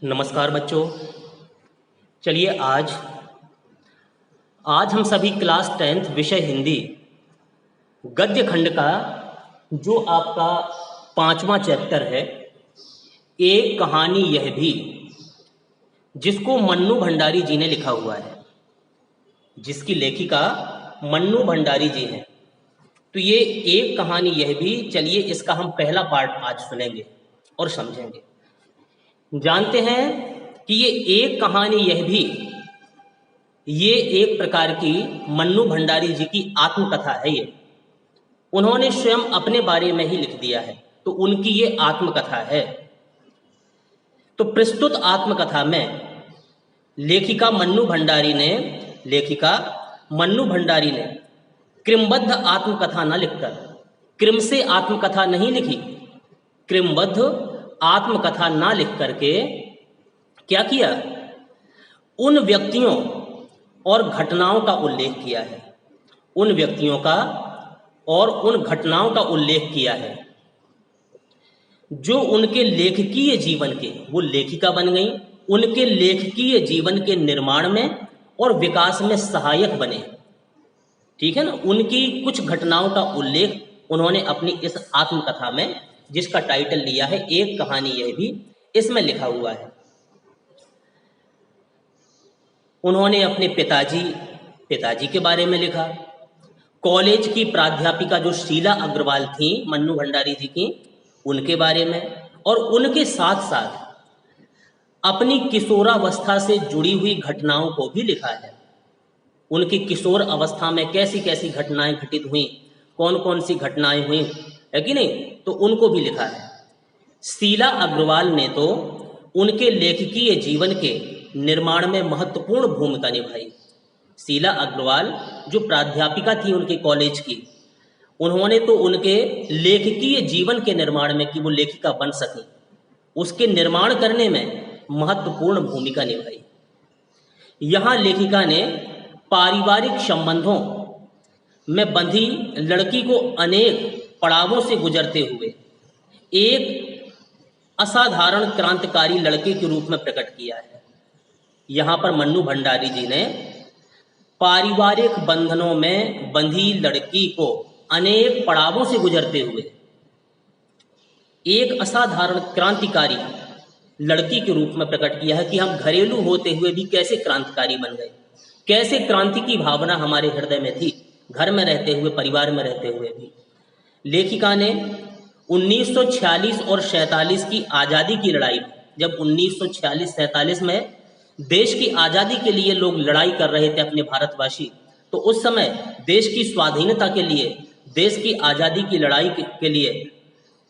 नमस्कार बच्चों। चलिए आज आज हम सभी क्लास 10th विषय हिंदी गद्य खंड का जो आपका 5वां चैप्टर है, एक कहानी यह भी, जिसको मन्नू भंडारी जी ने लिखा हुआ है, जिसकी लेखिका मन्नू भंडारी जी हैं। तो ये एक कहानी यह भी, चलिए इसका हम पहला पार्ट आज सुनेंगे और समझेंगे। जानते हैं कि ये एक कहानी यह भी, ये एक प्रकार की मन्नू भंडारी जी की आत्मकथा है। ये उन्होंने स्वयं अपने बारे में ही लिख दिया है, तो उनकी ये आत्मकथा है। तो प्रस्तुत आत्मकथा में लेखिका मन्नू भंडारी ने क्रमबद्ध आत्मकथा न लिखकर, क्रम से आत्मकथा नहीं लिखी, क्रमबद्ध आत्मकथा ना लिख करके क्या किया, उन व्यक्तियों और घटनाओं का उल्लेख किया है, उन व्यक्तियों का और उन घटनाओं का उल्लेख किया है जो उनके लेखकीय जीवन के, वो लेखिका बन गई, उनके लेखकीय जीवन के निर्माण में और विकास में सहायक बने। ठीक है ना। उनकी कुछ घटनाओं का उल्लेख उन्होंने अपनी इस आत्मकथा में, जिसका टाइटल लिया है एक कहानी यह भी, इसमें लिखा हुआ है। उन्होंने अपने पिताजी के बारे में लिखा, कॉलेज की प्राध्यापिका जो शीला अग्रवाल थी मन्नू भंडारी जी की, उनके बारे में, और उनके साथ साथ अपनी किशोरावस्था से जुड़ी हुई घटनाओं को भी लिखा है। उनकी किशोर अवस्था में कैसी कैसी घटनाएं घटित हुई, कौन कौन सी घटनाएं हुई, है कि नहीं, तो उनको भी लिखा है। शीला अग्रवाल ने तो उनके लेखकीय जीवन के निर्माण में महत्वपूर्ण भूमिका निभाई। शीला अग्रवाल जो प्राध्यापिका थी उनके कॉलेज की, उन्होंने तो उनके लेखकीय जीवन के निर्माण में, कि वो लेखिका बन सके, उसके निर्माण करने में महत्वपूर्ण भूमिका निभाई। यहाँ लेखिका ने पारिवारिक संबंधों में बंधी लड़की को अनेक पड़ावों से गुजरते हुए एक असाधारण क्रांतिकारी लड़के के रूप में प्रकट किया है। यहाँ पर मन्नू भंडारी जी ने पारिवारिक बंधनों में बंधी लड़की को अनेक पड़ावों से गुजरते हुए एक असाधारण क्रांतिकारी लड़की के रूप में प्रकट किया है, कि हम घरेलू होते हुए भी कैसे क्रांतिकारी बन गए, कैसे क्रांति की भावना हमारे हृदय में थी, घर में रहते हुए, परिवार में रहते हुए भी। लेखिका ने 1946 और 47 की आज़ादी की लड़ाई, जब 1946-47 में देश की आज़ादी के लिए लोग लड़ाई कर रहे थे अपने भारतवासी, तो उस समय देश की स्वाधीनता के लिए, देश की आज़ादी की लड़ाई के लिए,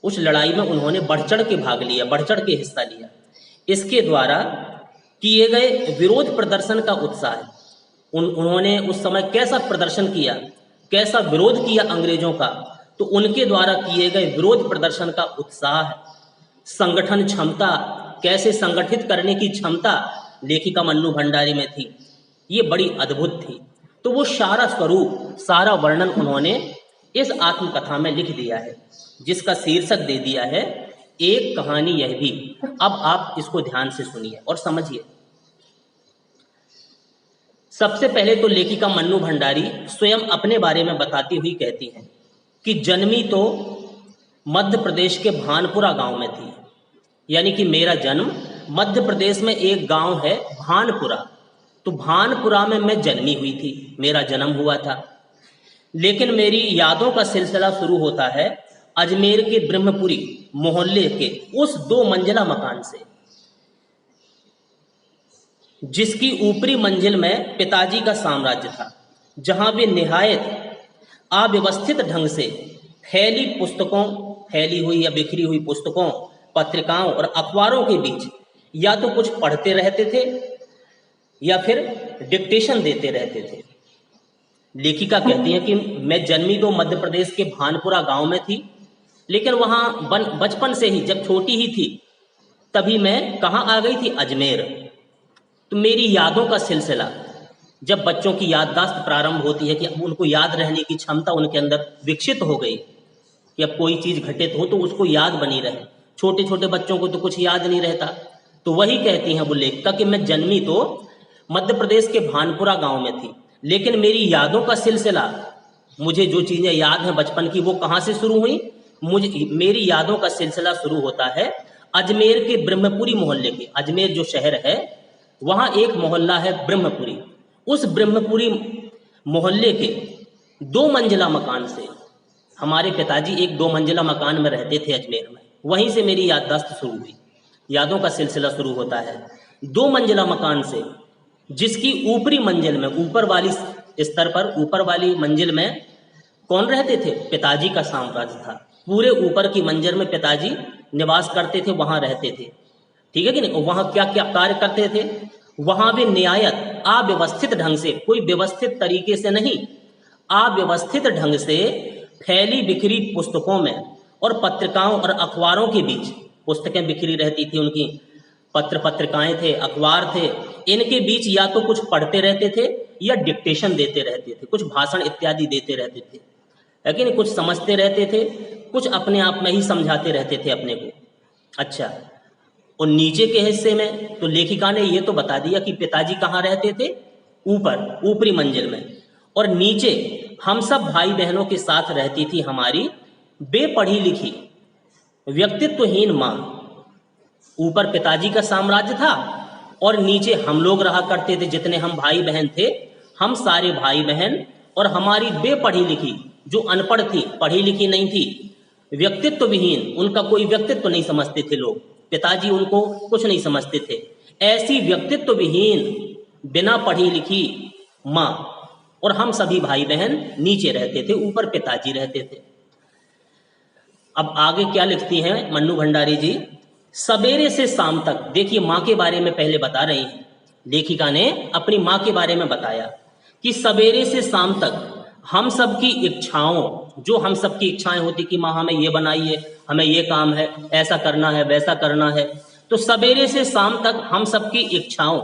उस लड़ाई में उन्होंने बढ़ चढ़ के भाग लिया, बढ़ चढ़ के हिस्सा लिया। इसके द्वारा किए गए विरोध प्रदर्शन का उत्साह, उन्होंने उस समय कैसा प्रदर्शन किया, कैसा विरोध किया अंग्रेजों का, तो उनके द्वारा किए गए विरोध प्रदर्शन का उत्साह, संगठन क्षमता, कैसे संगठित करने की क्षमता लेखिका मन्नू भंडारी में थी, ये बड़ी अद्भुत थी। तो वो सारा स्वरूप, सारा वर्णन उन्होंने इस आत्मकथा में लिख दिया है, जिसका शीर्षक दे दिया है एक कहानी यह भी। अब आप इसको ध्यान से सुनिए और समझिए। सबसे पहले तो लेखिका मन्नू भंडारी स्वयं अपने बारे में बताती हुई कहती हैं कि जन्मी तो मध्य प्रदेश के भानपुरा गांव में थी, यानी कि मेरा जन्म मध्य प्रदेश में एक गांव है भानपुरा, तो भानपुरा में मैं जन्मी हुई थी, मेरा जन्म हुआ था। लेकिन मेरी यादों का सिलसिला शुरू होता है अजमेर के ब्रह्मपुरी मोहल्ले के उस 2 मंजिला मकान से, जिसकी ऊपरी मंजिल में पिताजी का साम्राज्य था, जहां वे निहायत अव्यवस्थित ढंग से फैली हुई या बिखरी हुई पुस्तकों, पत्रिकाओं और अखबारों के बीच या तो कुछ पढ़ते रहते थे या फिर डिक्टेशन देते रहते थे। लेखिका कहती है कि मैं जन्मी तो मध्य प्रदेश के भानपुरा गांव में थी, लेकिन वहां बचपन से ही, जब छोटी ही थी, तभी मैं कहाँ आ गई थी, अजमेर। तो मेरी यादों का सिलसिला, जब बच्चों की याददाश्त प्रारंभ होती है कि उनको याद रहने की क्षमता उनके अंदर विकसित हो गई, कि अब कोई चीज़ घटित हो तो उसको याद बनी रहे। छोटे छोटे बच्चों को तो कुछ याद नहीं रहता, तो वही कहती हैं वो लेखिका कि मैं जन्मी तो मध्य प्रदेश के भानपुरा गांव में थी, लेकिन मेरी यादों का सिलसिला, मुझे जो चीज़ें याद हैं बचपन की वो कहाँ से शुरू हुई, मुझे मेरी यादों का सिलसिला शुरू होता है अजमेर के ब्रह्मपुरी मोहल्ले के। अजमेर जो शहर है वहाँ एक मोहल्ला है ब्रह्मपुरी, उस ब्रह्मपुरी मोहल्ले के 2 मंजिला मकान से हमारे पिताजी एक 2 मंजिला मकान में रहते थे अजमेर में, वहीं से मेरी याददाश्त शुरू हुई, यादों का सिलसिला शुरू होता है 2 मंजिला मकान से, जिसकी ऊपरी मंजिल में, ऊपर वाली स्तर पर, ऊपर वाली मंजिल में कौन रहते थे, पिताजी का साम्राज्य था। पूरे ऊपर की मंजिल में पिताजी निवास करते थे, वहां रहते थे, ठीक है कि नहीं। वहां क्या क्या कार्य करते थे, वहां भी नियायत अव्यवस्थित ढंग से, कोई व्यवस्थित तरीके से नहीं, अव्यवस्थित ढंग से फैली बिखरी पुस्तकों में और पत्रिकाओं और अखबारों के बीच, पुस्तकें बिखरी रहती थी उनकी, पत्रिकाएं थे, अखबार थे, इनके बीच या तो कुछ पढ़ते रहते थे या डिक्टेशन देते रहते थे, कुछ भाषण इत्यादि देते रहते थे, है कि नहीं। कुछ समझते रहते थे, कुछ अपने आप में ही समझाते रहते थे अपने को। अच्छा, और नीचे के हिस्से में तो लेखिका ने ये तो बता दिया कि पिताजी कहाँ रहते थे, ऊपर, ऊपरी मंजिल में, और नीचे हम सब भाई बहनों के साथ रहती थी हमारी बेपढ़ी लिखी व्यक्तित्वहीन माँ। ऊपर पिताजी का साम्राज्य था और नीचे हम लोग रहा करते थे, जितने हम भाई बहन थे, हम सारे भाई बहन, और हमारी बेपढ़ी लिखी, जो अनपढ़ थी, पढ़ी लिखी नहीं थी, व्यक्तित्व विहीन, उनका कोई व्यक्तित्व नहीं समझते थे लोग, पिताजी उनको कुछ नहीं समझते थे, ऐसी व्यक्तित्व विहीन बिना पढ़ी लिखी माँ, और हम सभी भाई बहन नीचे रहते थे, ऊपर पिताजी रहते थे। अब आगे क्या लिखती हैं मन्नू भंडारी जी, सवेरे से शाम तक, देखिए माँ के बारे में पहले बता रही हैं, लेखिका ने अपनी माँ के बारे में बताया कि सवेरे से शाम तक हम सब की इच्छाओं, जो हम सब की इच्छाएं होती कि माँ हमें ये बनाइए, हमें ये काम है, ऐसा करना है, वैसा करना है, तो सवेरे से शाम तक हम सब की इच्छाओं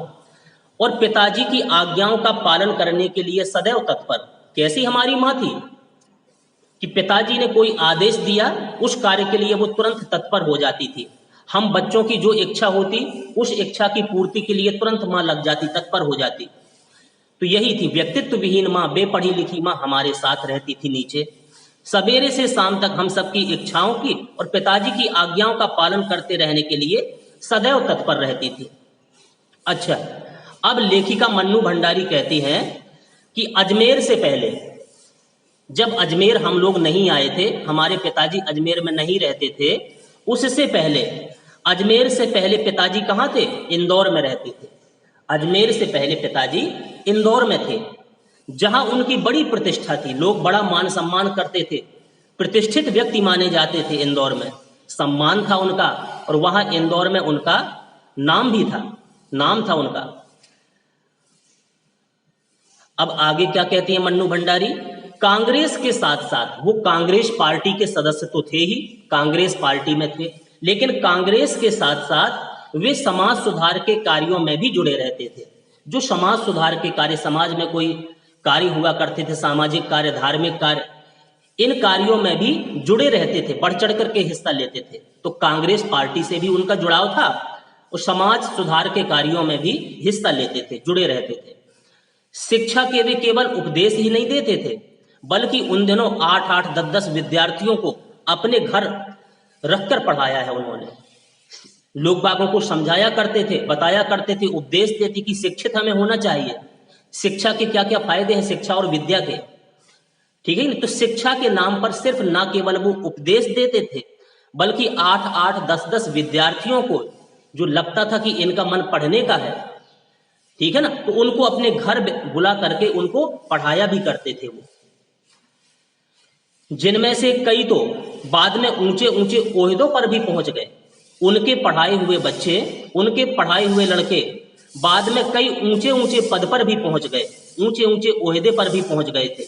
और पिताजी की आज्ञाओं का पालन करने के लिए सदैव तत्पर। कैसी हमारी माँ थी कि पिताजी ने कोई आदेश दिया, उस कार्य के लिए वो तुरंत तत्पर हो जाती थी। हम बच्चों की जो इच्छा होती, उस इच्छा की पूर्ति के लिए तुरंत माँ लग जाती, तत्पर हो जाती। तो यही थी व्यक्तित्व विहीन माँ, बेपढ़ी लिखी माँ हमारे साथ रहती थी नीचे। सवेरे से शाम तक हम सबकी इच्छाओं की और पिताजी की आज्ञाओं का पालन करते रहने के लिए सदैव तत्पर रहती थी। अच्छा, अब लेखिका मन्नू भंडारी कहती हैं कि अजमेर से पहले, जब अजमेर हम लोग नहीं आए थे, हमारे पिताजी अजमेर में नहीं रहते थे, उससे पहले, अजमेर से पहले पिताजी कहाँ थे, इंदौर में रहते थे। अजमेर से पहले पिताजी इंदौर में थे, जहां उनकी बड़ी प्रतिष्ठा थी, लोग बड़ा मान सम्मान करते थे, प्रतिष्ठित व्यक्ति माने जाते थे, इंदौर में सम्मान था उनका, और वहां इंदौर में उनका नाम भी था, नाम था उनका। अब आगे क्या कहती है मन्नू भंडारी, कांग्रेस के साथ साथ, वो कांग्रेस पार्टी के सदस्य तो थे ही, कांग्रेस पार्टी में थे, लेकिन कांग्रेस के साथ साथ वे समाज सुधार के कार्यों में भी जुड़े रहते थे। जो समाज सुधार के कार्य, समाज में कोई कार्य हुआ करते थे, सामाजिक कार्य, धार्मिक कार्य, इन कार्यों में भी जुड़े रहते थे, बढ़ चढ़ करके हिस्सा लेते थे। तो कांग्रेस पार्टी से भी उनका जुड़ाव था और समाज सुधार के कार्यों में भी हिस्सा लेते थे, जुड़े रहते थे। शिक्षा के वे केवल उपदेश ही नहीं देते थे, बल्कि उन दिनों 8-8, 10-10 विद्यार्थियों को अपने घर रखकर पढ़ाया है उन्होंने। लोग बागों को समझाया करते थे, बताया करते थे, उपदेश देते कि शिक्षित हमें होना चाहिए, शिक्षा के क्या क्या फायदे हैं, शिक्षा और विद्या के, ठीक है। तो शिक्षा के नाम पर सिर्फ ना केवल वो उपदेश देते थे, बल्कि 8-8, 10-10 विद्यार्थियों को जो लगता था कि इनका मन पढ़ने का है, ठीक है ना, तो उनको अपने घर बुला करके उनको पढ़ाया भी करते थे वो, जिनमें से कई तो बाद में ऊंचे ऊंचे ओहदों पर भी पहुंच गए। उनके पढ़ाए हुए बच्चे, उनके पढ़ाए हुए लड़के बाद में कई ऊंचे ऊंचे पद पर भी पहुंच गए, ऊंचे ऊंचे ओहदे पर भी पहुंच गए थे,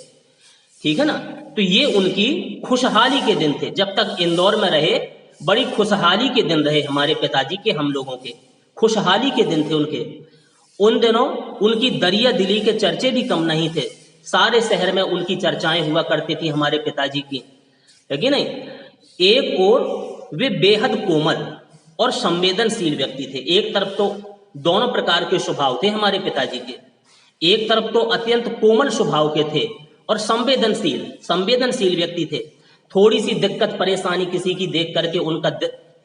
ठीक है ना। तो ये उनकी खुशहाली के दिन थे, जब तक इंदौर में रहे बड़ी खुशहाली के दिन रहे हमारे पिताजी के, हम लोगों के खुशहाली के दिन थे उनके। उन दिनों उनकी दरिया दिली के चर्चे भी कम नहीं थे, सारे शहर में उनकी चर्चाएं हुआ करती थी हमारे पिताजी की, है कि नहीं। एक और वे बेहद कोमल, और संवेदनशील व्यक्ति थे। एक तरफ तो दोनों प्रकार के स्वभाव थे हमारे पिताजी के, एक तरफ तो अत्यंत कोमल स्वभाव के थे और संवेदनशील व्यक्ति थे। थोड़ी सी दिक्कत परेशानी किसी की देख करके उनका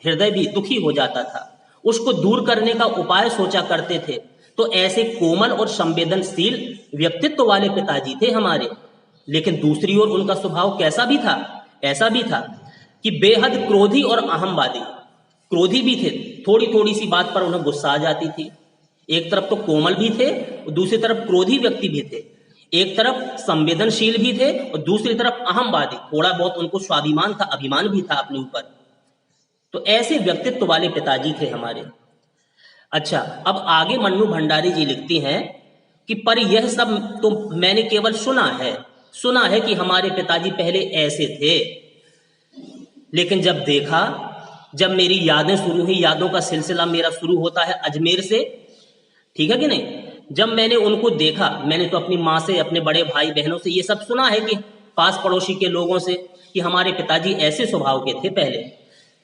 हृदय भी दुखी हो जाता था, उसको दूर करने का उपाय सोचा करते थे। तो ऐसे कोमल और संवेदनशील व्यक्तित्व वाले पिताजी थे हमारे। लेकिन दूसरी ओर उनका स्वभाव कैसा भी था, ऐसा भी था कि बेहद क्रोधी और अहंवादी, क्रोधी भी थे, थोड़ी थोड़ी सी बात पर उन्हें गुस्सा आ जाती थी। एक तरफ तो कोमल भी थे और दूसरी तरफ क्रोधी व्यक्ति भी थे, एक तरफ संवेदनशील भी थे और दूसरी तरफ अहंवादी, थोड़ा बहुत उनको स्वाभिमान था, अभिमान भी था अपने ऊपर। तो ऐसे व्यक्तित्व वाले पिताजी थे हमारे। अच्छा, अब आगे मन्नू भंडारी जी लिखती हैं कि पर यह सब तो मैंने केवल सुना है कि हमारे पिताजी पहले ऐसे थे, लेकिन जब देखा, जब मेरी यादें शुरू हुई, यादों का सिलसिला मेरा शुरू होता है अजमेर से, ठीक है कि नहीं। जब मैंने उनको देखा, मैंने तो अपनी माँ से, अपने बड़े भाई बहनों से ये सब सुना है कि पास पड़ोसी के लोगों से कि हमारे पिताजी ऐसे स्वभाव के थे पहले,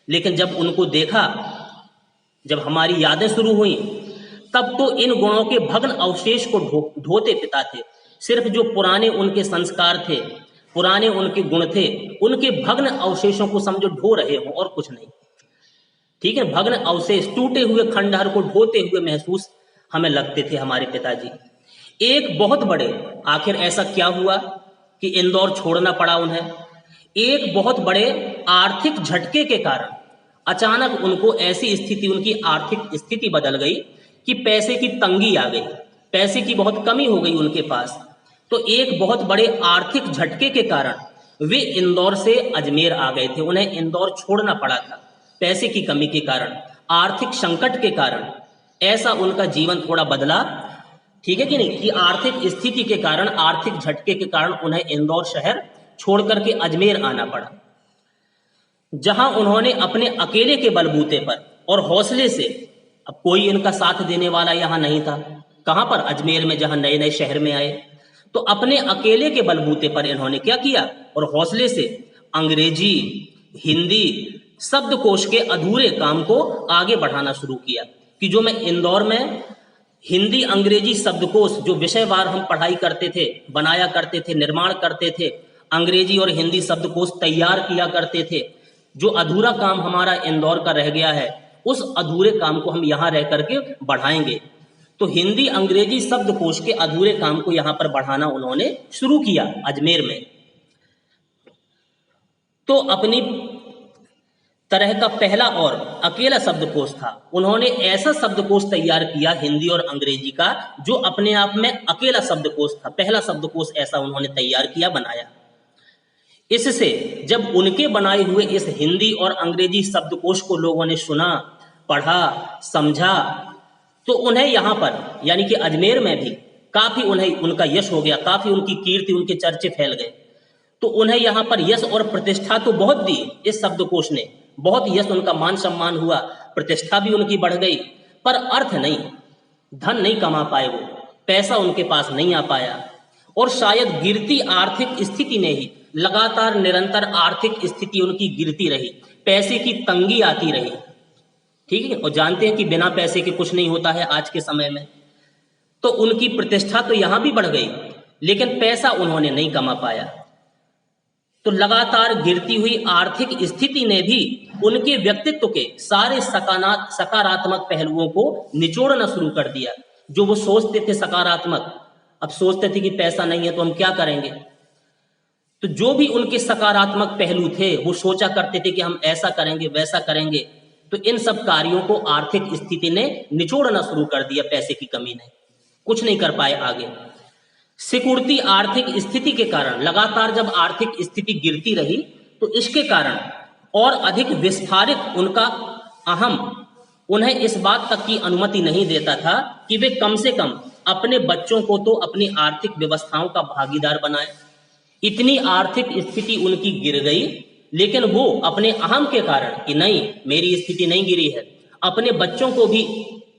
लेकिन जब उनको देखा, जब हमारी यादें शुरू हुई, तब तो इन गुणों के भग्न अवशेष को ढोते पिता थे। सिर्फ जो पुराने उनके संस्कार थे, पुराने उनके गुण थे, उनके भग्न अवशेषों को समझो ढो रहे हो और कुछ नहीं, ठीक है। भग्न अवशेष, टूटे हुए खंडहर को ढोते हुए महसूस हमें लगते थे हमारे पिताजी। एक बहुत बड़े, आखिर ऐसा क्या हुआ कि इंदौर छोड़ना पड़ा उन्हें। एक बहुत बड़े आर्थिक झटके के कारण अचानक उनको ऐसी स्थिति, उनकी आर्थिक स्थिति बदल गई कि पैसे की तंगी आ गई, पैसे की बहुत कमी हो गई उनके पास। तो एक बहुत बड़े आर्थिक झटके के कारण वे इंदौर से अजमेर आ गए थे, उन्हें इंदौर छोड़ना पड़ा था पैसे की कमी के कारण, आर्थिक संकट के कारण। ऐसा उनका जीवन थोड़ा बदला, ठीक है कि नहीं, कि आर्थिक स्थिति के कारण, आर्थिक झटके के कारण उन्हें इंदौर शहर छोड़ करके अजमेर आना पड़ा, जहां उन्होंने अपने अकेले के बलबूते पर और हौसले से, अब कोई इनका साथ देने वाला यहां नहीं था, कहां पर, अजमेर में, जहां नए नए शहर में आए, तो अपने अकेले के बलबूते पर इन्होंने क्या किया और हौसले से अंग्रेजी, हिंदी शब्दकोश के अधूरे काम को आगे बढ़ाना शुरू किया। कि जो मैं इंदौर में हिंदी अंग्रेजी शब्दकोश, जो विषयवार हम पढ़ाई करते थे, बनाया करते थे, निर्माण करते थे, अंग्रेजी और हिंदी शब्दकोश तैयार किया करते थे, जो अधूरा काम हमारा इंदौर का रह गया है, उस अधूरे काम को हम यहाँ रह करके बढ़ाएंगे। तो हिंदी अंग्रेजी शब्दकोश के अधूरे काम को यहाँ पर बढ़ाना उन्होंने शुरू किया अजमेर में। तो अपनी तरह का पहला और अकेला शब्दकोश था, उन्होंने ऐसा शब्दकोश तैयार किया हिंदी और अंग्रेजी का, जो अपने आप में अकेला शब्दकोश था, पहला शब्दकोश ऐसा उन्होंने तैयार किया, बनाया। इससे जब उनके बनाए हुए इस हिंदी और अंग्रेजी शब्दकोश को लोगों ने सुना, पढ़ा, समझा, तो उन्हें यहाँ पर यानी कि अजमेर में भी काफी उन्हें उनका यश हो गया, काफी उनकी कीर्ति, उनके चर्चे फैल गए। तो उन्हें यहाँ पर यश और प्रतिष्ठा तो बहुत दी इस शब्दकोश ने, बहुत यश, उनका मान सम्मान हुआ, प्रतिष्ठा भी उनकी बढ़ गई, पर अर्थ नहीं, धन नहीं कमा पाए वो, पैसा उनके पास नहीं आ पाया। और शायद गिरती आर्थिक स्थिति ने ही, लगातार निरंतर आर्थिक स्थिति उनकी गिरती रही, पैसे की तंगी आती रही, ठीक है। और जानते हैं कि बिना पैसे के कुछ नहीं होता है आज के समय में। तो उनकी प्रतिष्ठा तो यहां भी बढ़ गई, लेकिन पैसा उन्होंने नहीं कमा पाया। तो लगातार गिरती हुई आर्थिक स्थिति ने भी उनके व्यक्तित्व के सारे सकारात्मक पहलुओं को निचोड़ना शुरू कर दिया। जो वो सोचते थे सकारात्मक, अब सोचते थे कि पैसा नहीं है तो हम क्या करेंगे। तो जो भी उनके सकारात्मक पहलू थे, वो सोचा करते थे कि हम ऐसा करेंगे, वैसा करेंगे। तो इन सब कार्यों को आर्थिक स्थिति ने निचोड़ना शुरू कर दिया, पैसे की कमी ने, कुछ नहीं कर पाए आगे। सिकुड़ती आर्थिक स्थिति के कारण, लगातार जब आर्थिक स्थिति गिरती रही, तो इसके कारण और अधिक विस्फारित उनका अहम उन्हें इस बात तक की अनुमति नहीं देता था कि वे कम से कम अपने बच्चों को तो अपनी आर्थिक व्यवस्थाओं का भागीदार बनाए। इतनी आर्थिक स्थिति उनकी गिर गई, लेकिन वो अपने अहम के कारण कि नहीं, मेरी स्थिति नहीं गिरी है, अपने बच्चों को भी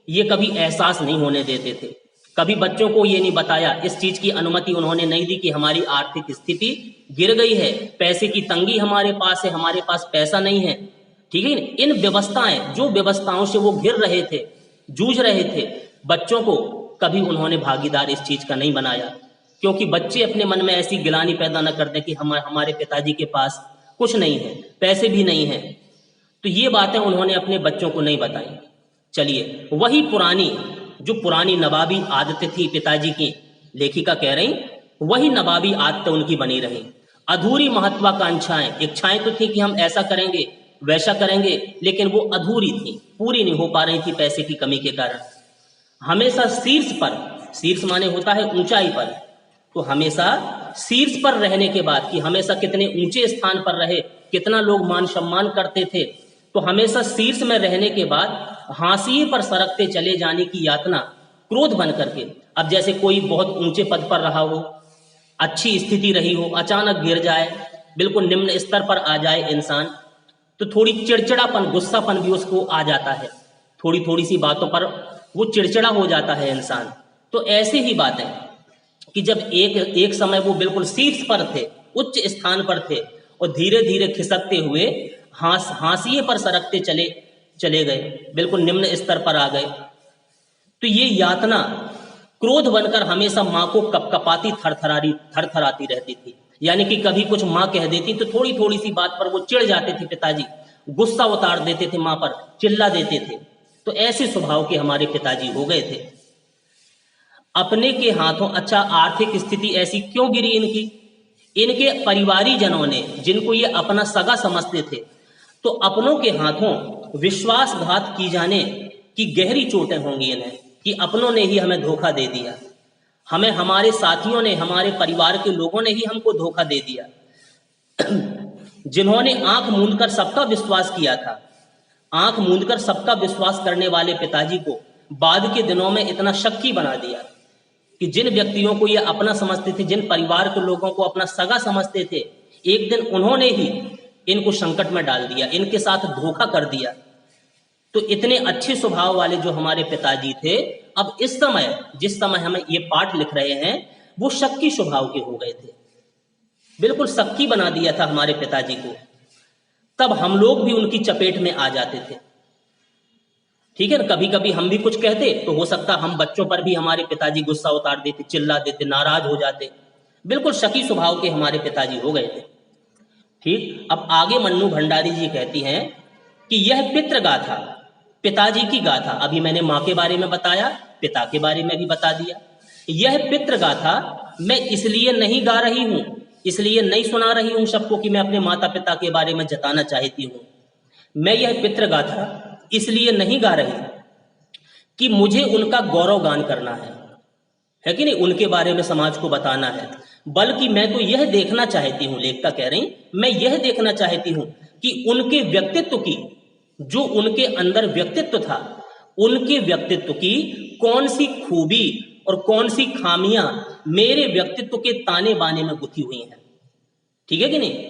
ये कभी एहसास नहीं होने देते थे। कभी बच्चों को ये नहीं बताया, इस चीज की अनुमति उन्होंने नहीं दी कि हमारी आर्थिक स्थिति गिर गई है, पैसे की तंगी हमारे पास है, हमारे पास पैसा नहीं है। ठीक है ना। इन व्यवस्थाएं, जो व्यवस्थाओं से वो घिर रहे थे, जूझ रहे थे, बच्चों को कभी उन्होंने भागीदार इस चीज का नहीं बनाया, क्योंकि बच्चे अपने मन में ऐसी गिलानी पैदा न कर दें कि हमारे पिताजी के पास कुछ नहीं है, पैसे भी नहीं है। तो ये बातें उन्होंने अपने बच्चों को नहीं बताई। चलिए, वही पुरानी, जो पुरानी नवाबी आदतें थी पिताजी की, लेखिका कह रही वही नवाबी आदतें उनकी बनी रही। अधूरी महत्वाकांक्षाएं, इच्छाएं तो थी कि हम ऐसा करेंगे वैसा करेंगे, लेकिन वो अधूरी थी, पूरी नहीं हो पा रही थी पैसे की कमी के कारण। हमेशा शीर्ष पर, शीर्ष माने होता है ऊंचाई पर, तो हमेशा शीर्ष पर रहने के बाद, कि हमेशा कितने ऊंचे स्थान पर रहे, कितना लोग मान सम्मान करते थे, तो हमेशा शीर्ष में रहने के बाद हाशिए पर सरकते चले जाने की यातना क्रोध बन करके, अब जैसे कोई बहुत ऊंचे पद पर रहा हो, अच्छी स्थिति रही हो, अचानक गिर जाए, बिल्कुल निम्न स्तर पर आ जाए इंसान, तो थोड़ी चिड़चिड़ापन, गुस्सापन भी उसको आ जाता है, थोड़ी थोड़ी सी बातों पर वो चिड़चिड़ा हो जाता है इंसान। तो ऐसी ही बातें कि जब एक समय वो बिल्कुल शीर्ष पर थे, उच्च स्थान पर थे, और धीरे धीरे खिसकते हुए हाशिए पर सरकते चले गए, बिल्कुल निम्न स्तर पर आ गए। तो ये यातना क्रोध बनकर हमेशा माँ को कपकपाती, थरथराती रहती थी। यानी कि कभी कुछ माँ कह देती तो थोड़ी थोड़ी सी बात पर वो चिढ़ जाते थे पिताजी, गुस्सा उतार देते थे माँ पर, चिल्ला देते थे। तो ऐसे स्वभाव के हमारे पिताजी हो गए थे। अपने के हाथों, अच्छा, आर्थिक स्थिति ऐसी क्यों गिरी इनकी? इनके परिवारी जनों ने, जिनको ये अपना सगा समझते थे, तो अपनों के हाथों विश्वासघात की जाने की गहरी चोटें होंगी इन्हें, कि अपनों ने ही हमें धोखा दे दिया, हमें हमारे साथियों ने, हमारे परिवार के लोगों ने ही हमको धोखा दे दिया। जिन्होंने आंख मूंदकर सबका विश्वास किया था, आंख मूंदकर सबका विश्वास करने वाले पिताजी को बाद के दिनों में इतना शक्की बना दिया कि जिन व्यक्तियों को ये अपना समझते थे, जिन परिवार के लोगों को अपना सगा समझते थे, एक दिन उन्होंने ही इनको संकट में डाल दिया, इनके साथ धोखा कर दिया। तो इतने अच्छे स्वभाव वाले जो हमारे पिताजी थे, अब इस समय, जिस समय हमें ये पाठ लिख रहे हैं, वो शक्की स्वभाव के हो गए थे, बिल्कुल शक्की बना दिया था हमारे पिताजी को। तब हम लोग भी उनकी चपेट में आ जाते थे। ठीक है ना, कभी कभी हम भी कुछ कहते तो हो सकता हम बच्चों पर भी हमारे पिताजी गुस्सा उतार देते, चिल्ला देते, नाराज हो जाते, बिल्कुल शकी स्वभाव के हमारे पिताजी हो गए थे। ठीक, अब आगे मन्नू भंडारी जी कहती हैं कि यह पितृ गाथा, पिताजी की गाथा, अभी मैंने माँ के बारे में बताया, पिता के बारे में भी बता दिया। यह पितृ गाथा मैं इसलिए नहीं गा रही हूं, इसलिए नहीं सुना रही हूं सबको कि मैं अपने माता पिता के बारे में जताना चाहती हूं। मैं यह पितृ गाथा इसलिए नहीं गा रही कि मुझे उनका गौरव गान करना है कि नहीं, उनके बारे में समाज को बताना है, बल्कि मैं तो यह देखना चाहती हूं, लेखिका कह रही, मैं यह देखना चाहती हूं कि उनके व्यक्तित्व की, जो उनके अंदर व्यक्तित्व था, उनके व्यक्तित्व की कौन सी खूबी और कौन सी खामियां मेरे व्यक्तित्व के ताने बाने में गुथी हुई हैं। ठीक है कि नहीं,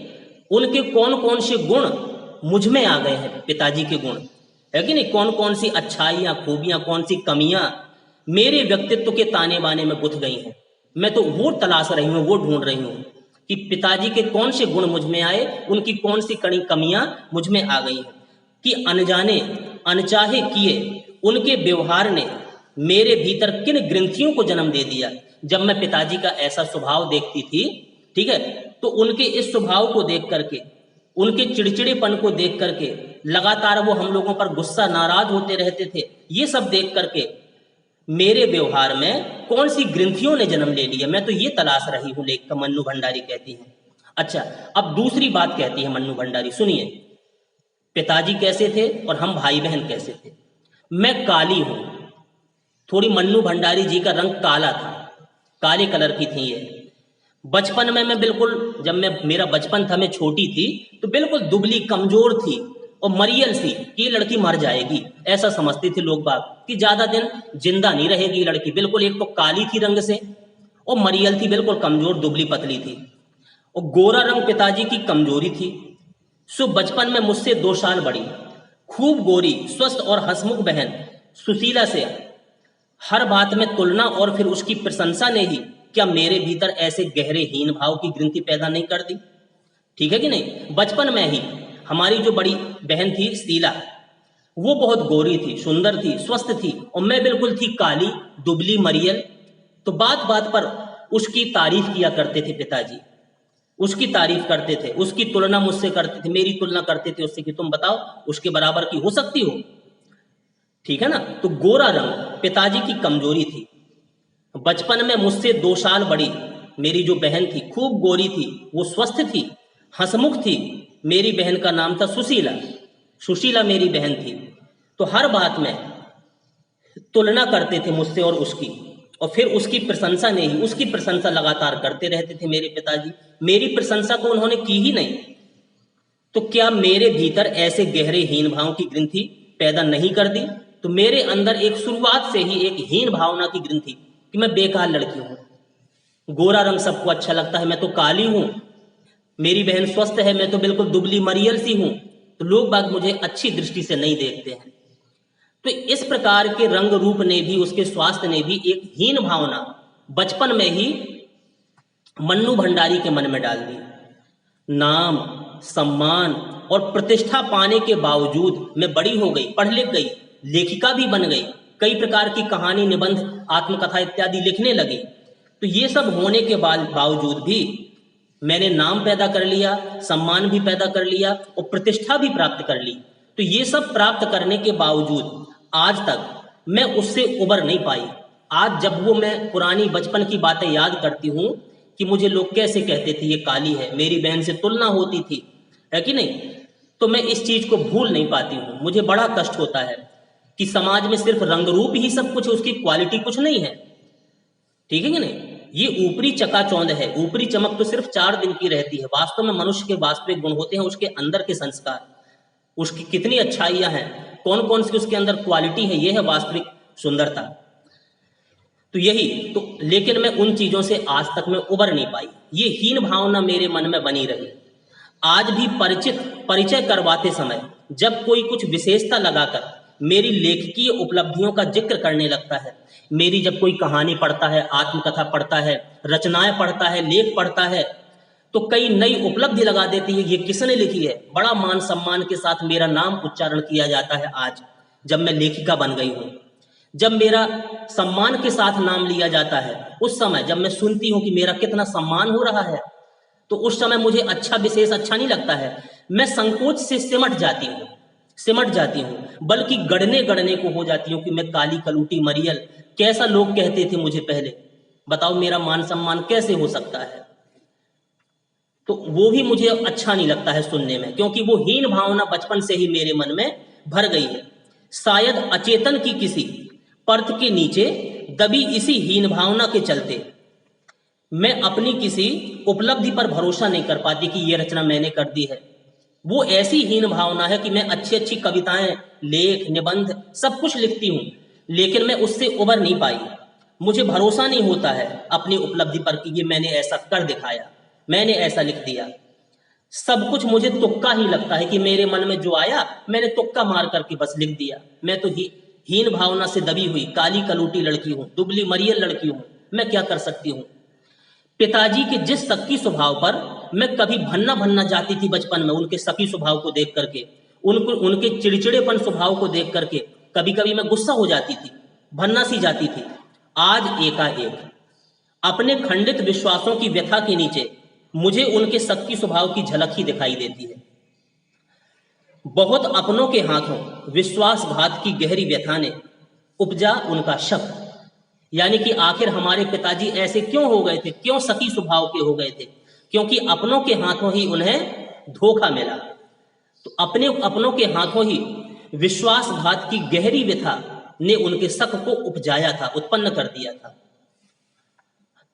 उनके कौन कौन से गुण मुझ में आ गए हैं, पिताजी के गुण, है कि नहीं, कौन कौन सी अच्छाइयां, खूबियां, कौन सी कमियां मेरे व्यक्तित्व के ताने बाने में गुथ गई हैं। मैं तो वो तलाश रही हूँ, वो ढूंढ रही हूँ कि पिताजी के कौन से गुण मुझ में आए, उनकी कौन सी कड़ी कमियां मुझ में आ गई हैं, कि अनजाने अनचाहे किए उनके व्यवहार ने मेरे भीतर किन ग्रंथियों को जन्म दे दिया। जब मैं पिताजी का ऐसा स्वभाव देखती थी, ठीक है, तो उनके इस स्वभाव को देख करके, उनके चिड़चिड़ेपन को देख करके, लगातार वो हम लोगों पर गुस्सा, नाराज होते रहते थे, ये सब देख करके मेरे व्यवहार में कौन सी ग्रंथियों ने जन्म ले लिया, मैं तो ये तलाश रही हूं, लेखिका मन्नू भंडारी कहती हैं। अच्छा, अब दूसरी बात कहती है मन्नू भंडारी, सुनिए, पिताजी कैसे थे और हम भाई बहन कैसे थे। मैं काली हूं, थोड़ी मन्नू भंडारी जी का रंग काला था, काले कलर की थी ये। बचपन में मैं बिल्कुल, जब मेरा बचपन था, मैं छोटी थी, तो बिल्कुल दुबली, कमजोर थी और मरियल सी, कि ये लड़की मर जाएगी, ऐसा समझते थे लोग बाग, कि ज्यादा दिन जिंदा नहीं रहेगी लड़की। बिल्कुल एक तो काली थी रंग से और मरियल थी, बिल्कुल कमजोर, दुबली पतली थी, और गोरा रंग पिताजी की कमजोरी थी। सो बचपन में मुझसे 2 साल बड़ी, खूब गोरी, स्वस्थ और हंसमुख बहन सुशीला से हर बात में तुलना और फिर उसकी प्रशंसा ने ही क्या मेरे भीतर ऐसे गहरे हीन भाव की ग्रंथि पैदा नहीं कर दी। ठीक है कि नहीं, बचपन में ही हमारी जो बड़ी बहन थी शीला, वो बहुत गोरी थी, सुंदर थी, स्वस्थ थी, और मैं बिल्कुल थी काली, दुबली, मरियल। तो बात बात पर उसकी तारीफ किया करते थे पिताजी, उसकी तारीफ करते थे, उसकी तुलना मुझसे करते थे, मेरी तुलना करते थे उससे कि तुम बताओ उसके बराबर की हो सकती हो। ठीक है ना। तो गोरा रंग पिताजी की कमजोरी थी। बचपन में मुझसे 2 साल बड़ी मेरी जो बहन थी खूब गोरी थी, वो स्वस्थ थी, हंसमुख थी। मेरी बहन का नाम था सुशीला। सुशीला मेरी बहन थी। तो हर बात में तुलना करते थे मुझसे और उसकी, और फिर उसकी प्रशंसा नहीं, उसकी प्रशंसा लगातार करते रहते थे मेरे पिताजी। मेरी प्रशंसा को उन्होंने की ही नहीं। तो क्या मेरे भीतर ऐसे गहरे हीन भाव की ग्रंथि पैदा नहीं कर दी? तो मेरे अंदर एक शुरुआत से ही एक हीन भावना की ग्रंथि कि मैं बेकार लड़की हूं, गोरा रंग सबको अच्छा लगता है, मैं तो काली हूं, मेरी बहन स्वस्थ है, मैं तो बिल्कुल दुबली मरियल सी हूं, तो लोग बाग मुझे अच्छी दृष्टि से नहीं देखते हैं। तो इस प्रकार के रंग रूप ने भी, उसके स्वास्थ्य ने भी एक हीन भावना बचपन में ही मन्नू भंडारी के मन में डाल दी। नाम, सम्मान और प्रतिष्ठा पाने के बावजूद मैं बड़ी हो गई, पढ़ लिख गई, लेखिका भी बन गई, कई प्रकार की कहानी, निबंध, आत्मकथा इत्यादि लिखने लगी। तो ये सब होने के बावजूद भी मैंने नाम पैदा कर लिया, सम्मान भी पैदा कर लिया और प्रतिष्ठा भी प्राप्त कर ली। तो ये सब प्राप्त करने के बावजूद आज तक मैं उससे उबर नहीं पाई। आज जब वो मैं पुरानी बचपन की बातें याद करती हूँ कि मुझे लोग कैसे कहते थे ये काली है, मेरी बहन से तुलना होती थी, है कि नहीं, तो मैं इस चीज को भूल नहीं पाती हूँ। मुझे बड़ा कष्ट होता है कि समाज में सिर्फ रंग रूप ही सब कुछ है, उसकी क्वालिटी कुछ नहीं है। ठीक है कि नहीं। ये ऊपरी चकाचौंध है, ऊपरी चमक तो सिर्फ 4 दिन की रहती है। वास्तव में मनुष्य के वास्तविक गुण होते हैं उसके अंदर के संस्कार, उसकी कितनी अच्छाइयां हैं, कौन कौन सी उसके अंदर क्वालिटी है, ये है वास्तविक सुंदरता। तो यही तो, लेकिन मैं उन चीजों से आज तक मैं उबर नहीं पाई। ये हीन भावना मेरे मन में बनी रही। आज भी परिचय करवाते समय जब कोई कुछ विशेषता लगाकर मेरी लेखकीय उपलब्धियों का जिक्र करने लगता है, मेरी जब कोई कहानी पढ़ता है, आत्मकथा पढ़ता है, रचनाएं पढ़ता है, लेख पढ़ता है, तो कई नई उपलब्धि लगा देती है, ये किसने लिखी है, बड़ा मान सम्मान के साथ मेरा नाम उच्चारण किया जाता है। आज जब मैं लेखिका बन गई हूं, जब मेरा सम्मान के साथ नाम लिया जाता है, उस समय जब मैं सुनती हूं कि मेरा कितना सम्मान हो रहा है, तो उस समय मुझे विशेष अच्छा नहीं लगता है। मैं संकोच से सिमट जाती हूँ, बल्कि गड़ने गड़ने को हो जाती हूँ कि मैं काली कलूटी मरियल, कैसा लोग कहते थे मुझे पहले, बताओ मेरा मान सम्मान कैसे हो सकता है। तो वो भी मुझे अच्छा नहीं लगता है सुनने में, क्योंकि वो हीन भावना बचपन से ही मेरे मन में भर गई है। शायद अचेतन की किसी परत के नीचे दबी इसी हीन भावना के चलते मैं अपनी किसी उपलब्धि पर भरोसा नहीं कर पाती कि ये रचना मैंने कर दी है। वो ऐसी हीन भावना है कि मैं अच्छी अच्छी कविताएं, लेख, निबंध सब कुछ लिखती हूँ, लेकिन मैं उससे उबर नहीं पाई। मुझे भरोसा नहीं होता है अपनी उपलब्धि पर कि ये मैंने ऐसा कर दिखाया, मैंने ऐसा लिख दिया। सब कुछ मुझे तुक्का ही लगता है कि मेरे मन में जो आया मैंने तुक्का मार करके बस लिख दिया। मैं तो हीन भावना से दबी हुई काली कलूटी लड़की हूँ, दुबली मरियल लड़की हूँ, मैं क्या कर सकती हूँ। पिताजी के जिस सख्ती स्वभाव पर मैं कभी भन्ना भन्ना जाती थी बचपन में, उनके सखी स्वभाव को देख करके, उनके चिड़चिड़ेपन स्वभाव को देख करके कभी कभी मैं गुस्सा हो जाती थी, भन्ना सी जाती थी। आज एकाएक अपने खंडित विश्वासों की व्यथा के नीचे मुझे उनके सख्ती स्वभाव की झलक ही दिखाई देती है। बहुत अपनों के हाथों विश्वासघात की गहरी व्यथा ने उपजा उनका शक, यानी कि आखिर हमारे पिताजी ऐसे क्यों हो गए थे, क्यों सखी स्वभाव के हो गए थे, क्योंकि अपनों के हाथों ही उन्हें धोखा मिला। तो अपनों के हाथों ही विश्वासघात की गहरी व्यथा ने उनके शक को उपजाया था, उत्पन्न कर दिया था।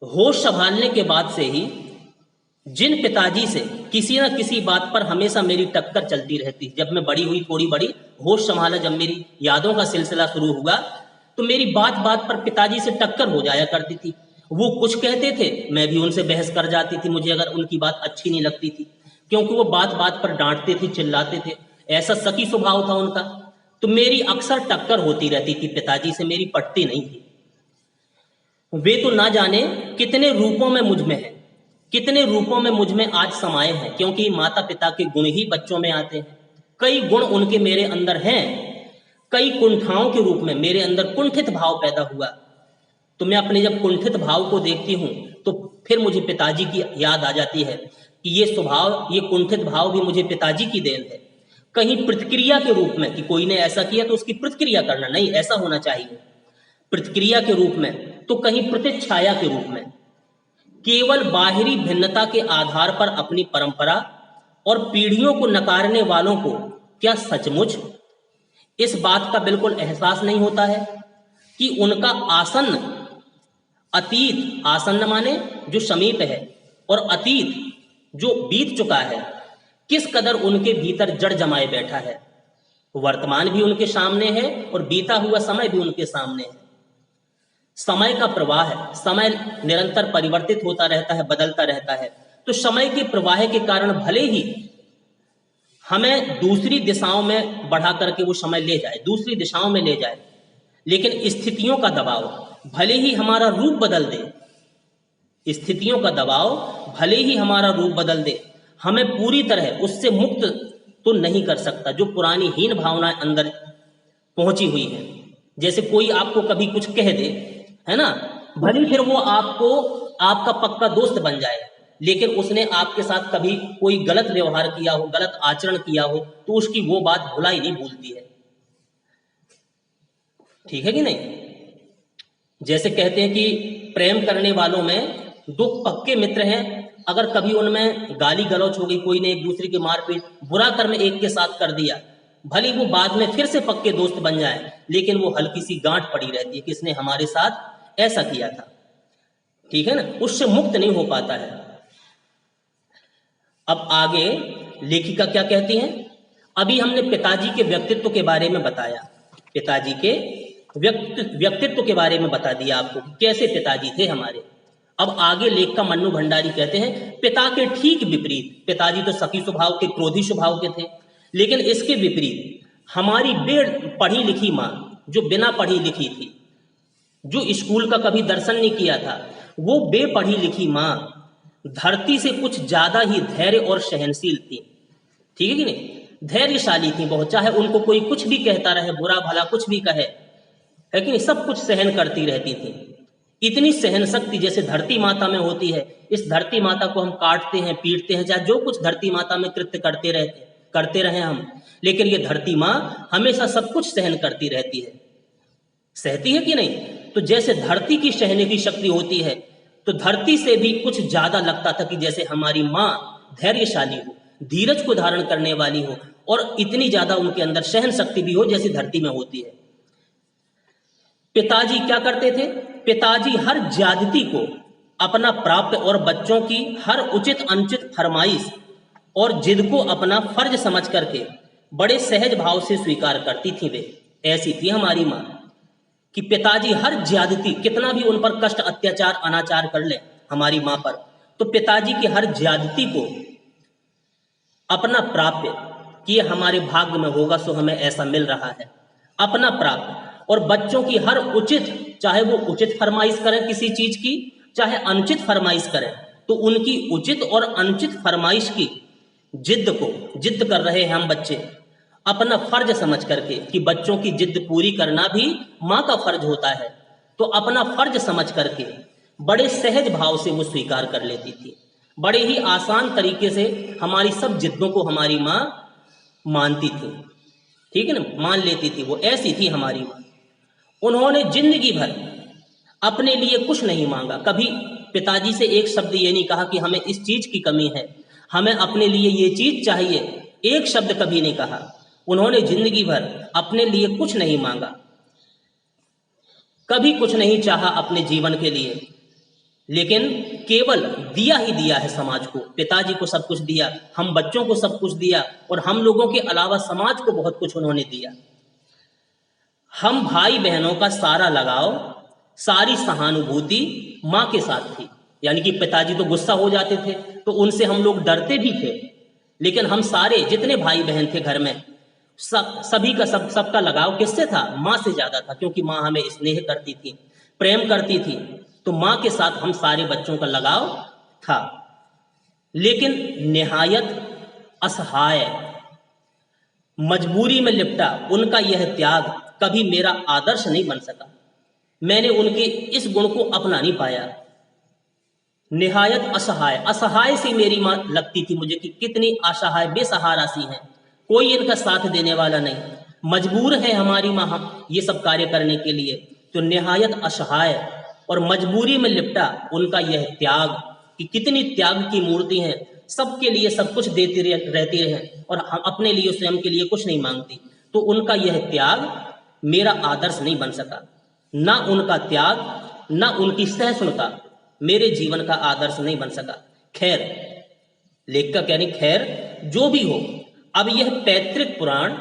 होश संभालने के बाद से ही जिन पिताजी से किसी न किसी बात पर हमेशा मेरी टक्कर चलती रहती, जब मैं बड़ी हुई, थोड़ी बड़ी, होश संभाला, जब मेरी यादों का सिलसिला शुरू हुआ, तो मेरी बात बात पर पिताजी से टक्कर हो जाया करती थी। वो कुछ कहते थे, मैं भी उनसे बहस कर जाती थी, मुझे अगर उनकी बात अच्छी नहीं लगती थी, क्योंकि वो बात बात पर डांटते थे, चिल्लाते थे, ऐसा सखी स्वभाव था उनका। तो मेरी अक्सर टक्कर होती रहती थी पिताजी से, मेरी पटती नहीं थी। वे तो ना जाने कितने रूपों में मुझ में है, कितने रूपों में मुझ में आज समाये हैं, क्योंकि माता पिता के गुण ही बच्चों में आते हैं। कई गुण उनके मेरे अंदर हैं, कई कुंठाओं के रूप में मेरे अंदर कुंठित भाव पैदा हुआ। तो मैं अपने जब कुंठित भाव को देखती हूँ तो फिर मुझे पिताजी की याद आ जाती है कि ये स्वभाव, ये कुंठित भाव भी मुझे पिताजी की देन है। कहीं प्रतिक्रिया के रूप में कि कोई ने ऐसा किया तो उसकी प्रतिक्रिया करना, नहीं ऐसा होना चाहिए, प्रतिक्रिया के रूप में, तो कहीं प्रतिच्छाया के रूप में। केवल बाहरी भिन्नता के आधार पर अपनी परंपरा और पीढ़ियों को नकारने वालों को क्या सचमुच इस बात का बिल्कुल एहसास नहीं होता है कि उनका आसन्न अतीत, आसन्न माने जो समीप है, और अतीत जो बीत चुका है, किस कदर उनके भीतर जड़ जमाए बैठा है। वर्तमान भी उनके सामने है और बीता हुआ समय भी उनके सामने है। समय का प्रवाह है, समय निरंतर परिवर्तित होता रहता है, बदलता रहता है। तो समय के प्रवाह के कारण भले ही हमें दूसरी दिशाओं में बढ़ा करके वो समय ले जाए, दूसरी दिशाओं में ले जाए, लेकिन स्थितियों का दबाव भले ही हमारा रूप बदल दे, स्थितियों का दबाव भले ही हमारा रूप बदल दे, हमें पूरी तरह उससे मुक्त तो नहीं कर सकता। जो पुरानी हीन भावनाएं अंदर पहुंची हुई हैं, जैसे कोई आपको कभी कुछ कह दे, है ना, भले फिर वो आपको आपका पक्का दोस्त बन जाए, लेकिन उसने आपके साथ कभी कोई गलत व्यवहार किया हो, गलत आचरण किया हो, तो उसकी वो बात भुलाई नहीं भूलती है। ठीक है कि नहीं? जैसे कहते हैं कि प्रेम करने वालों में दो पक्के मित्र हैं, अगर कभी उनमें गाली गलौच हो गई, कोई ने एक दूसरे की मारपीट, बुरा कर्म एक के साथ कर दिया, भले वो बाद में फिर से पक्के दोस्त बन जाए, लेकिन वो हल्की सी गांठ पड़ी रहती है कि इसने हमारे साथ ऐसा किया था। ठीक है ना, उससे मुक्त नहीं हो पाता है। अब आगे लेखिका क्या कहती हैं? अभी हमने पिताजी के व्यक्तित्व के बारे में बताया, पिताजी के व्यक्तित्व के बारे में बता दिया आपको कैसे पिताजी थे हमारे। अब आगे लेखिका मन्नू भंडारी कहते हैं पिता के ठीक विपरीत, पिताजी तो सखी स्वभाव के, क्रोधी स्वभाव के थे, लेकिन इसके विपरीत हमारी पढ़ी लिखी माँ, जो बिना पढ़ी लिखी थी, जो स्कूल का कभी दर्शन नहीं किया था, वो बेपढ़ी लिखी माँ धरती से कुछ ज्यादा ही धैर्य और सहनशील थी। ठीक है कि नहीं? धैर्यशाली थी बहुत, चाहे उनको कोई कुछ भी कहता रहे, बुरा भला कुछ भी कहे, है कि नहीं, सब कुछ सहन करती रहती थी। इतनी सहन शक्ति जैसे धरती माता में होती है, इस धरती माता को हम काटते हैं, पीटते हैं, चाहे जो कुछ धरती माता में कृत्य करते रहे हम, लेकिन ये धरती माँ हमेशा सब कुछ सहन करती रहती है। सहती है कि नहीं? तो जैसे धरती की सहने की शक्ति होती है, तो धरती से भी कुछ ज्यादा लगता था कि जैसे हमारी माँ धैर्यशाली हो, धीरज को धारण करने वाली हो, और इतनी ज्यादा उनके अंदर सहन शक्ति भी हो जैसी धरती में होती है। पिताजी क्या करते थे? पिताजी हर ज्यादती को अपना प्राप्य और बच्चों की हर उचित अनुचित फरमाइश और जिद को अपना फर्ज समझ करके बड़े सहज भाव से स्वीकार करती थी। वे ऐसी थी हमारी माँ कि पिताजी हर ज्यादती, कितना भी उन पर कष्ट, अत्याचार, अनाचार कर ले हमारी माँ पर, तो पिताजी की हर ज्यादती को अपना प्राप्य कि हमारे भाग्य में होगा सो हमें ऐसा मिल रहा है, अपना प्राप्य, और बच्चों की हर उचित, चाहे वो उचित फरमाइश करें किसी चीज की, चाहे अनुचित फरमाइश करें, तो उनकी उचित और अनुचित फरमाइश की जिद कर रहे हैं हम बच्चे, अपना फर्ज समझ करके कि बच्चों की जिद पूरी करना भी माँ का फर्ज होता है, तो अपना फर्ज समझ करके बड़े सहज भाव से वो स्वीकार कर लेती थी। बड़े ही आसान तरीके से हमारी सब जिद्दों को हमारी माँ मानती थी। ठीक है ना, मान लेती थी, वो ऐसी थी हमारी माँ। उन्होंने जिंदगी भर अपने लिए कुछ नहीं मांगा, कभी पिताजी से एक शब्द ये नहीं कहा कि हमें इस चीज की कमी है, हमें अपने लिए ये चीज चाहिए, एक शब्द कभी नहीं कहा। उन्होंने जिंदगी भर अपने लिए कुछ नहीं मांगा, कभी कुछ नहीं चाहा अपने जीवन के लिए, लेकिन केवल दिया ही दिया है समाज को। पिताजी को सब कुछ दिया, हम बच्चों को सब कुछ दिया, और हम लोगों के अलावा समाज को बहुत कुछ उन्होंने दिया। हम भाई बहनों का सारा लगाव, सारी सहानुभूति माँ के साथ थी। यानी कि पिताजी तो गुस्सा हो जाते थे तो उनसे हम लोग डरते भी थे, लेकिन हम सारे जितने भाई बहन थे घर में, सभी का सबका लगाव किससे था? माँ से ज्यादा था, क्योंकि माँ हमें स्नेह करती थी, प्रेम करती थी, तो माँ के साथ हम सारे बच्चों का लगाव था। लेकिन निहायत असहाय मजबूरी में लिपटा उनका यह त्याग कभी मेरा आदर्श नहीं बन सका। मैंने उनके इस गुण को अपना नहीं पाया। निहायत असहाय, असहाय सी मेरी माँ लगती थी मुझे कि कितनी असहाय बेसहारा सी हैं, कोई इनका साथ देने वाला नहीं, मजबूर है हमारी माँ ये सब कार्य करने के लिए। तो निहायत असहाय और मजबूरी में लिपटा उनका यह त्याग, कि कितनी त्याग की मूर्ति हैं, सबके लिए सब कुछ देती रहती हैं और हम अपने लिए स्वयं के लिए कुछ नहीं मांगती। तो उनका यह त्याग मेरा आदर्श नहीं बन सका। ना उनका त्याग ना उनकी सहिष्णुता मेरे जीवन का आदर्श नहीं बन सका। खैर, लेखक यानी खैर जो भी हो, अब यह पैतृक पुराण,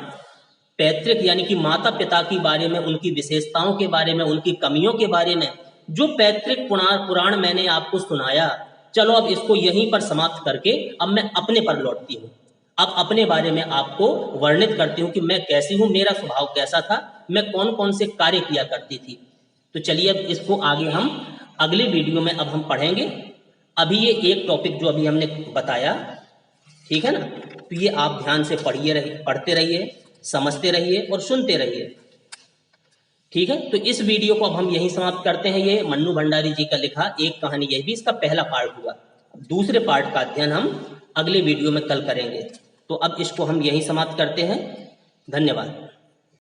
पैतृक यानी कि माता पिता के बारे में, उनकी विशेषताओं के बारे में, उनकी कमियों के बारे में जो पैतृक पुराण मैंने आपको सुनाया, चलो अब इसको यहीं पर समाप्त करके अब मैं अपने पर लौटती हूँ। अब अपने बारे में आपको वर्णित करती हूँ कि मैं कैसी हूँ, मेरा स्वभाव कैसा था, मैं कौन कौन से कार्य किया करती थी। तो चलिए अब इसको आगे हम अगले वीडियो में अब हम पढ़ेंगे। अभी ये एक टॉपिक जो अभी हमने बताया, ठीक है ना, तो ये आप ध्यान से पढ़ते रहिए, समझते रहिए और सुनते रहिए, ठीक है। तो इस वीडियो को अब हम यहीं समाप्त करते हैं। ये मन्नू भंडारी जी का लिखा एक कहानी, यह भी इसका पहला पार्ट हुआ। दूसरे पार्ट का अध्ययन हम अगले वीडियो में कल करेंगे। तो अब इसको हम यहीं समाप्त करते हैं। धन्यवाद।